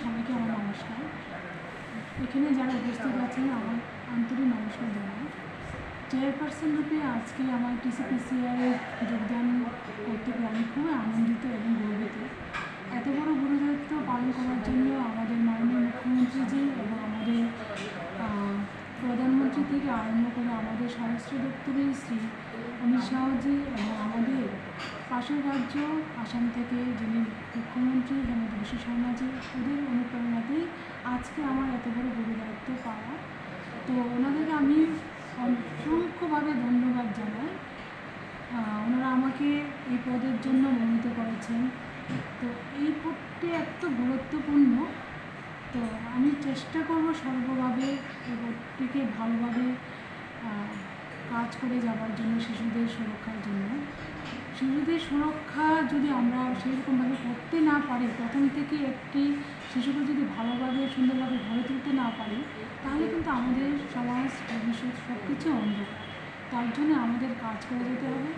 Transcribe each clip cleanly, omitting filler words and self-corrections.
সবাইকে আমার নমস্কার। এখানে যারা উপস্থিত আছেন আমার আন্তরিক নমস্কার জানাই। চেয়ারপারসন রূপে আজকে আমার টিসিপিসিআরে যোগদান করতে পেরে আমি খুবই আনন্দিত এবং গর্বিত। এত বড় গুরুদায়িত্ব পালন করার জন্য আমাদের মাননীয় মুখ্যমন্ত্রীজি এবং আমাদের প্রধানমন্ত্রী থেকে আরম্ভ করে আমাদের স্বরাষ্ট্র দপ্তরের শ্রী অমিত শাহজি এবং আমাদের পাশের রাজ্য আসাম থেকে যিনি মুখ্যমন্ত্রী হেমন্ত বিশ্ব শর্মাজি, ওদের অনুপ্রেরণাতেই আজকে আমার এত বড় গুরুদায়িত্ব পাওয়া। তো ওনাদেরকে আমি অসংখ্যভাবে ধন্যবাদ জানাই। ওনারা আমাকে এই পদের জন্য মনোনীত করেছেন। তো এই পদটি এত গুরুত্বপূর্ণ, তো আমি চেষ্টা করব সর্বভাবে এই পদটিকে ভালোভাবে কাজ করে যাওয়ার জন্য, শিশুদের সুরক্ষার জন্য। শিশুদের সুরক্ষা যদি আমরা সেরকমভাবে করতে না পারি, প্রথম থেকে একটি শিশুকে যদি ভালোভাবে সুন্দরভাবে গড়ে তুলতে না পারি, তাহলে কিন্তু আমাদের সমাজ ভবিষ্যৎ সব কিছু অন্ধকার। তার জন্য আমাদের কাজ করে যেতে হবে।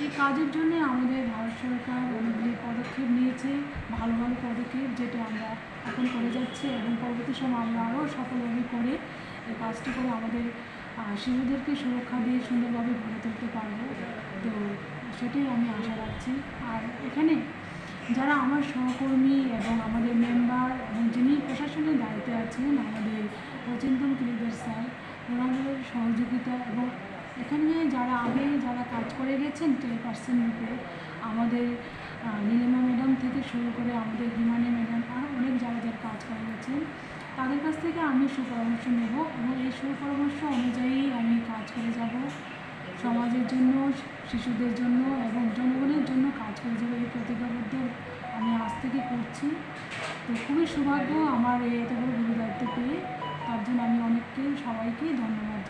এই কাজের জন্য আমাদের ভারত সরকার অনেকগুলি পদক্ষেপ নিয়েছে, ভালো ভালো পদক্ষেপ, যেটা আমরা এখন করে যাচ্ছি এবং পরবর্তী সময় আমরা আরও সফলভাবে করে এই কাজটি করে আমাদের শিশুদেরকে সুরক্ষা দিয়ে সুন্দরভাবে গড়ে তুলতে পারবো। তো সেটাই আমি আশা রাখছি। আর এখানে যারা আমার সহকর্মী এবং আমাদের মেম্বার এবং যিনি প্রশাসনের দায়িত্বে আছেন, আমাদের অচিন্তন ক্লিদার স্যার, ওনাদের সহযোগিতা এবং এখানে যারা কাজ করে গেছেন চেয়ারপারসন রূপে, আমাদের নীলিমা ম্যাডাম থেকে শুরু করে আমাদের হিমানি ম্যাডাম আর অনেক যারা কাজ করে গেছেন, তাদের কাছ থেকে আমি সুপরামর্শ নেব এবং এই সুপরামর্শ অনুযায়ী আমি কাজ করে যাব। সমাজের জন্য, শিশুদের জন্য এবং জনগণের জন্য কাজ করে যাব, এই প্রতিজ্ঞাবদ্ধ আমি আজ থেকে করছি। তো খুবই সৌভাগ্য আমার এই এত বড় গুরুদায়িত্ব পেয়ে, তার জন্য আমি সবাইকেই ধন্যবাদ।